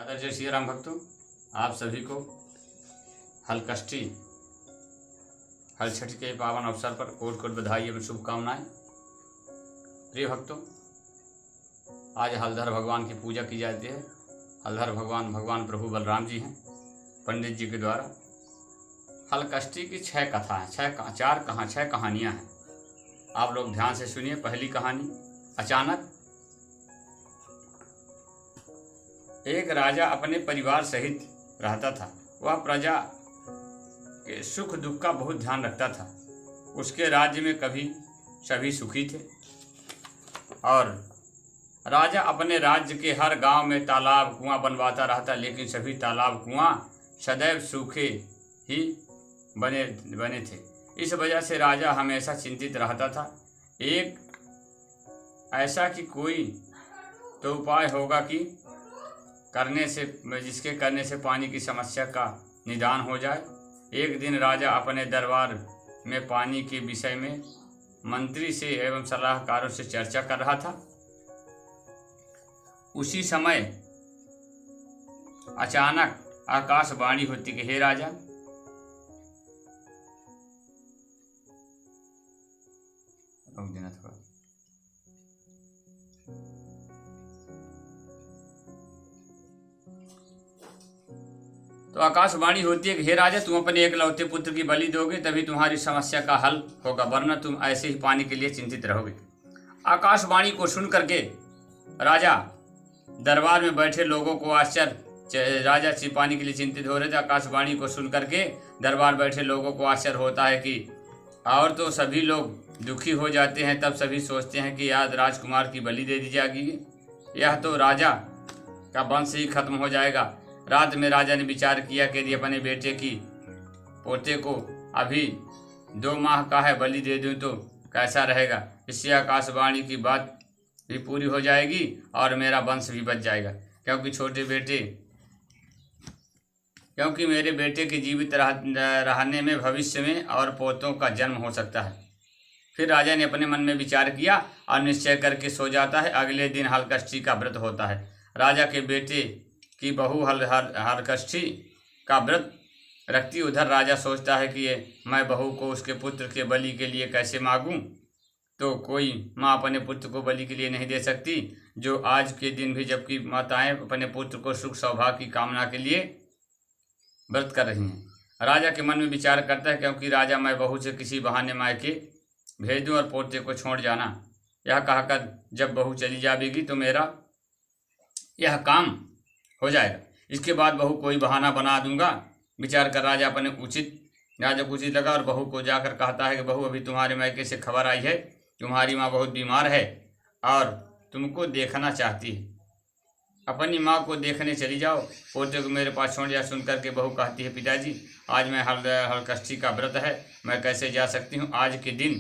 आदरणीय श्री राम भक्तों, आप सभी को हलकष्टी हल छठ के पावन अवसर पर कोट कोट बधाई एवं शुभकामनाएं। प्रिय भक्तों, आज हलधर भगवान की पूजा की जाती है। हलधर भगवान प्रभु बलराम जी हैं। पंडित जी के द्वारा हलकष्टी की 6 कथा हैं, 6 कहानियाँ हैं। आप लोग ध्यान से सुनिए। पहली कहानी, अचानक एक राजा अपने परिवार सहित रहता था। वह प्रजा के सुख दुख का बहुत ध्यान रखता था। उसके राज्य में कभी सभी सुखी थे और राजा अपने राज्य के हर गांव में तालाब कुआं बनवाता रहता, लेकिन सभी तालाब कुआं सदैव सूखे ही बने थे। इस वजह से राजा हमेशा चिंतित रहता था। एक ऐसा कि कोई तो उपाय होगा कि जिसके करने से पानी की समस्या का निदान हो जाए। एक दिन राजा अपने दरबार में पानी के विषय में मंत्री से एवं सलाहकारों से चर्चा कर रहा था। उसी समय अचानक आकाशवाणी होती कि हे राजा, रोक देना थोड़ा। तो आकाशवाणी होती है कि हे राजा, तुम अपने एकलौते पुत्र की बलि दोगे तभी तुम्हारी समस्या का हल होगा, वरना तुम ऐसे ही पानी के लिए चिंतित रहोगे। आकाशवाणी को सुन करके राजा दरबार में बैठे लोगों को आश्चर्य, राजा पानी के लिए चिंतित हो रहे थे। आकाशवाणी को सुन करके दरबार बैठे लोगों को आश्चर्य होता है कि और तो सभी लोग दुखी हो जाते हैं। तब सभी सोचते हैं कि यार राजकुमार की बलि दे दी जाएगी, यह तो राजा का वंश ही खत्म हो जाएगा। रात में राजा ने विचार किया कि यदि अपने बेटे की पोते को अभी 2 माह का है बलि दे दूं तो कैसा रहेगा। इससे आकाशवाणी की बात भी पूरी हो जाएगी और मेरा वंश भी बच जाएगा, क्योंकि मेरे बेटे के जीवित रहने में भविष्य में और पोतों का जन्म हो सकता है। फिर राजा ने अपने मन में विचार किया और निश्चय करके सो जाता है। अगले दिन हलकष्टी का व्रत होता है। राजा के बेटे की बहू हलकष्टी का व्रत रखती। उधर राजा सोचता है कि मैं बहू को उसके पुत्र के बलि के लिए कैसे मांगूं। तो कोई माँ अपने पुत्र को बलि के लिए नहीं दे सकती, जो आज के दिन भी जबकि माताएं अपने पुत्र को सुख सौभाग्य की कामना के लिए व्रत कर रही हैं। राजा के मन में विचार करता है, क्योंकि राजा मैं बहू से किसी बहाने मायके भेज दूं और पोते को छोड़ जाना। यह कहकर जब बहू चली जाएगी तो मेरा यह काम हो जाएगा। इसके बाद बहू कोई बहाना बना दूंगा। विचार कर राजा को उचित लगा और बहू को जाकर कहता है कि बहू, अभी तुम्हारे मायके से खबर आई है, तुम्हारी माँ बहुत बीमार है और तुमको देखना चाहती है। अपनी माँ को देखने चली जाओ, पोते को मेरे पास छोड़ जा। सुन करके बहू कहती है, पिताजी आज मैं हलकष्टी का व्रत है, मैं कैसे जा सकती हूँ। आज के दिन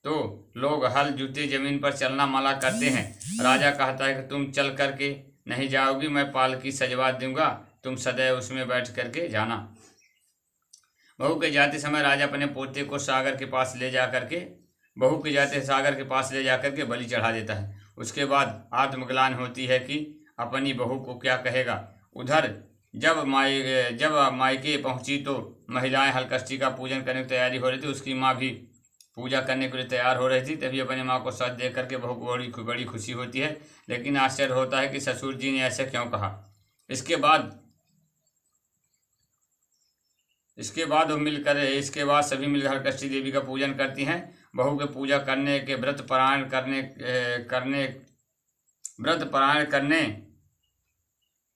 तो लोग हल जूते जमीन पर चलना मना करते हैं। राजा कहता है कि तुम चल करके नहीं जाओगी, मैं पालकी सजवा दूंगा, तुम सदैव उसमें बैठ करके जाना। बहू के जाते समय राजा अपने पोते को सागर के पास ले जा करके बलि चढ़ा देता है। उसके बाद आत्मग्लानि होती है कि अपनी बहू को क्या कहेगा। उधर जब मायके पहुंची तो महिलाएं हलकष्टी का पूजन करने की तैयारी हो रही थी। उसकी माँ भी पूजा करने के लिए तैयार हो रही थी। तभी अपनी माँ को सच देख करके बहू को बड़ी खुशी होती है, लेकिन आश्चर्य होता है कि ससुर जी ने ऐसे क्यों कहा। इसके बाद सभी मिलकर हलकष्टी देवी का पूजन करती हैं। बहू के पूजा करने के व्रत पारायण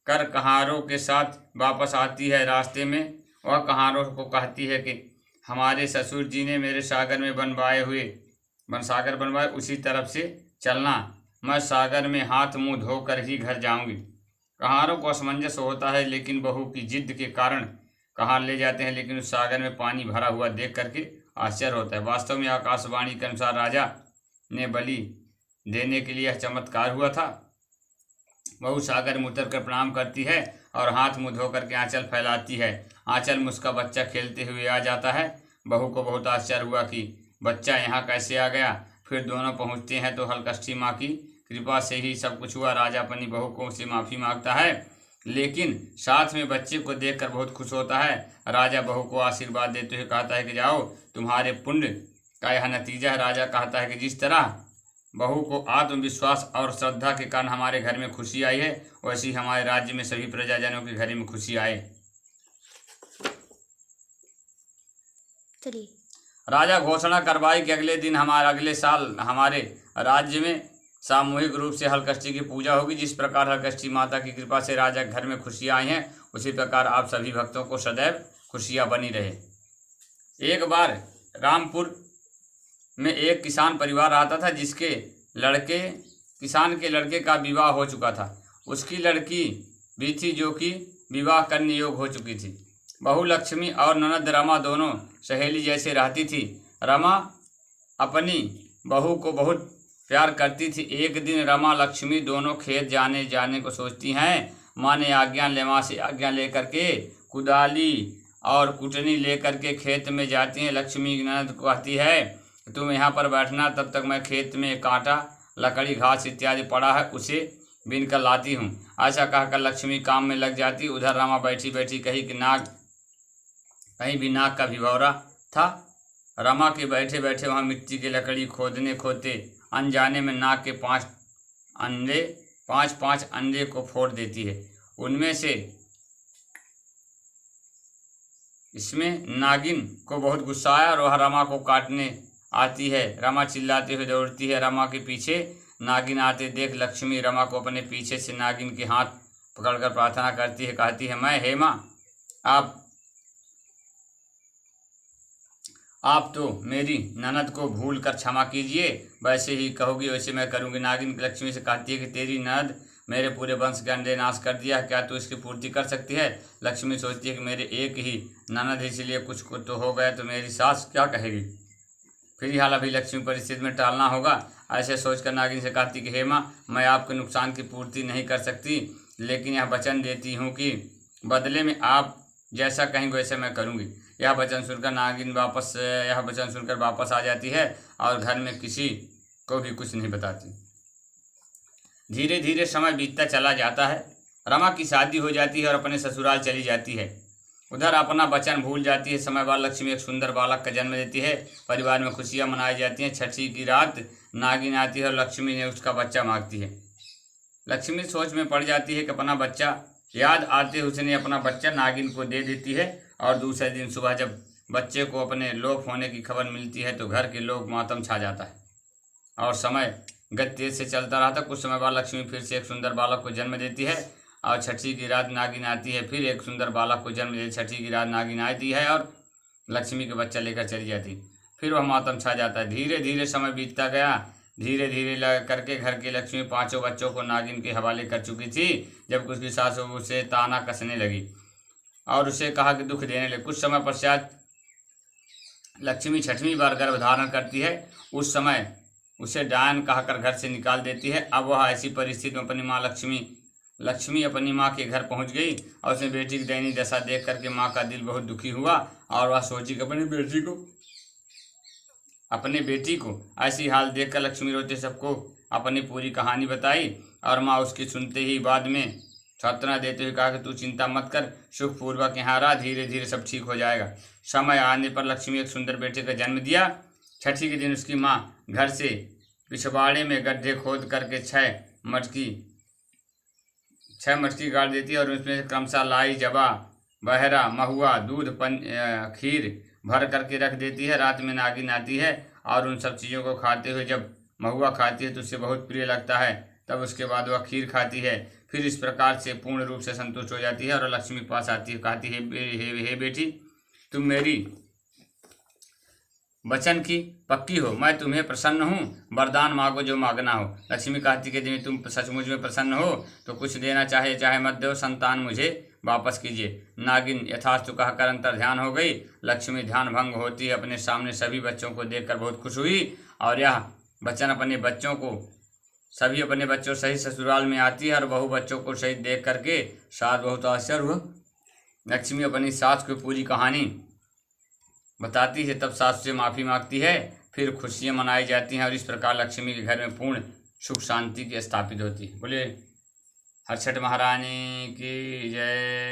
कर कहारों के साथ वापस आती है। रास्ते में वह कहारों को कहती है कि हमारे ससुर जी ने मेरे सागर में बनवाए उसी तरफ से चलना, मैं सागर में हाथ मुंह धोकर ही घर जाऊंगी। कहारों को असमंजस होता है, लेकिन बहू की जिद के कारण कहार ले जाते हैं, लेकिन उस सागर में पानी भरा हुआ देख करके आश्चर्य होता है। वास्तव में आकाशवाणी के अनुसार राजा ने बलि देने के लिए यह चमत्कार हुआ था। बहू सागर में उतर कर प्रणाम करती है और हाथ मुंह धोकर के आंचल फैलाती है। आंचल में उसका बच्चा खेलते हुए आ जाता है। बहू को बहुत आश्चर्य हुआ कि बच्चा यहाँ कैसे आ गया। फिर दोनों पहुँचते हैं तो हलकष्टी माँ की कृपा से ही सब कुछ हुआ। राजा अपनी बहू को उससे माफ़ी मांगता है लेकिन साथ में बच्चे को देखकर बहुत खुश होता है। राजा बहू को आशीर्वाद देते हुए कहता है कि जाओ, तुम्हारे पुण्य का यह नतीजा है। राजा कहता है कि जिस तरह बहू को आत्मविश्वास और श्रद्धा के कारण हमारे घर में खुशी आई है, वैसी हमारे राज्य में सभी प्रजाजनों के घर में खुशी आए। चलिए। राजा घोषणा करवाई कि अगले साल हमारे राज्य में सामूहिक रूप से हलकष्टी की पूजा होगी। जिस प्रकार हलकष्टी माता की कृपा से राजा के घर में खुशियाँ आई हैं, उसी प्रकार आप सभी भक्तों को सदैव खुशियाँ बनी रहे। एक बार रामपुर में एक किसान परिवार आता था, जिसके किसान के लड़के का विवाह हो चुका था। उसकी लड़की भी थी जो कि विवाह करने योग्य हो चुकी थी। बहू लक्ष्मी और ननद रमा दोनों सहेली जैसे रहती थी। रमा अपनी बहू को बहुत प्यार करती थी। एक दिन रमा लक्ष्मी दोनों खेत जाने को सोचती हैं। माँ से आज्ञा लेकर के कुदाली और कुटनी लेकर के खेत में जाती हैं। लक्ष्मी ननद को कहती है, तुम यहाँ पर बैठना, तब तक मैं खेत में कांटा, लकड़ी, घास इत्यादि पड़ा है, उसे बीन कर लाती हूँ। ऐसा कहकर लक्ष्मी काम में लग जाती। उधर रमा बैठी बैठी कहीं भी नाग का भिभौरा था। रमा के बैठे बैठे वहाँ मिट्टी की लकड़ी खोदते अनजाने में नाग के पांच अंडे को फोड़ देती है। उनमें से इसमें नागिन को बहुत गुस्सा आया और वह रमा को काटने आती है। रमा चिल्लाते हुए दौड़ती है। रमा के पीछे नागिन आते देख लक्ष्मी रमा को अपने पीछे से नागिन के हाथ पकड़कर प्रार्थना करती है। कहती है, मैं हे माँ, आप तो मेरी ननद को भूल कर क्षमा कीजिए। वैसे ही कहोगी वैसे मैं करूँगी। नागिन लक्ष्मी से कहती है कि तेरी ननद मेरे पूरे वंश के अंडे नाश कर दिया है, क्या तू इसकी पूर्ति कर सकती है? लक्ष्मी सोचती है कि मेरे एक ही ननद है, इसलिए कुछ तो हो गया तो मेरी सास क्या कहेगी। फिर हाल अभी लक्ष्मी परिस्थिति में टालना होगा। ऐसे सोचकर नागिन से कहती कि हे माँ, मैं आपके नुकसान की पूर्ति नहीं कर सकती, लेकिन यह वचन देती हूँ कि बदले में आप जैसा कहेंगे वैसे मैं करूँगी। यह वचन सुनकर वापस आ जाती है और घर में किसी को भी कुछ नहीं बताती। धीरे धीरे समय बीतता चला जाता है। रमा की शादी हो जाती है और अपने ससुराल चली जाती है। उधर अपना वचन भूल जाती है। समय बाद लक्ष्मी एक सुंदर बालक का जन्म देती है। परिवार में खुशियाँ मनाई जाती हैं। छठी की रात नागिन आती है और लक्ष्मी ने उसका बच्चा मांगती है। लक्ष्मी सोच में पड़ जाती है कि अपना बच्चा, याद आते उसने अपना बच्चा नागिन को दे देती है। और दूसरे दिन सुबह जब बच्चे को अपने लोप होने की खबर मिलती है तो घर के लोग मातम छा जाता है और समय गति तेज से चलता रहा था। कुछ समय बाद लक्ष्मी फिर से एक सुंदर बालक को जन्म देती है और छठी की रात नागिन आती है। फिर एक सुंदर बालक को जन्म देती। छठी की रात नागिन आती है और लक्ष्मी के बच्चा लेकर चली जाती। फिर वह मातम छा जाता है। धीरे धीरे समय बीतता गया। धीरे धीरे करके घर की लक्ष्मी 5 बच्चों को नागिन के हवाले कर चुकी थी। जब उसकी सास उसे ताना कसने लगी और उसे कहा कि दुख देने लगे। कुछ समय पश्चात लक्ष्मी 6वीं बार गर्भ धारण करती है। उस समय उसे डायन कहकर घर से निकाल देती है। अब वह ऐसी परिस्थिति में अपनी माँ लक्ष्मी अपनी माँ के घर पहुंच गई और उसने बेटी की दयनीय दशा देख करके माँ का दिल बहुत दुखी हुआ और वह सोची कि अपने बेटी को ऐसी हाल देखकर लक्ष्मी रोते सबको अपनी पूरी कहानी बताई और माँ उसकी सुनते ही बाद में सांत्वना देते हुए कहा कि तू चिंता मत कर, सुखपूर्वक यहाँ रहा, धीरे धीरे सब ठीक हो जाएगा। समय आने पर लक्ष्मी एक सुंदर बेटे का जन्म दिया। छठी के दिन उसकी माँ घर से पिछवाड़े में गड्ढे खोद करके 6 मटकी गाड़ देती है और उसमें क्रमशः लाई, जवा, बहरा, महुआ, दूध, खीर भर करके रख देती है। रात में नागिन आती है और उन सब चीज़ों को खाते हुए जब महुआ खाती है तो उससे बहुत प्रिय लगता है। तब उसके बाद वह खीर खाती है। फिर इस प्रकार से पूर्ण रूप से संतुष्ट हो जाती है और लक्ष्मी के पास आती है। कहती है, हे बेटी, तुम मेरी वचन की पक्की हो, मैं तुम्हें प्रसन्न हूँ, वरदान मांगो जो मांगना हो। लक्ष्मी कहती कि यदि तुम सचमुच में प्रसन्न हो तो कुछ देना चाहे मत दो, संतान मुझे वापस कीजिए। नागिन यथार्थ कहकर अंतर ध्यान हो गई। लक्ष्मी ध्यान भंग होती है अपने सामने सभी बच्चों को देखकर बहुत खुश हुई और यह वचन सभी अपने बच्चों सहित ससुराल में आती है और बहु बच्चों को शहीद देख करके सास बहुत आश्चर्य हुआ। लक्ष्मी अपनी सास को पूरी कहानी बताती है। तब सास से माफ़ी मांगती है। फिर खुशियाँ मनाई जाती हैं और इस प्रकार लक्ष्मी के घर में पूर्ण सुख शांति की स्थापित होती है। बोले हर छठ महारानी की जय।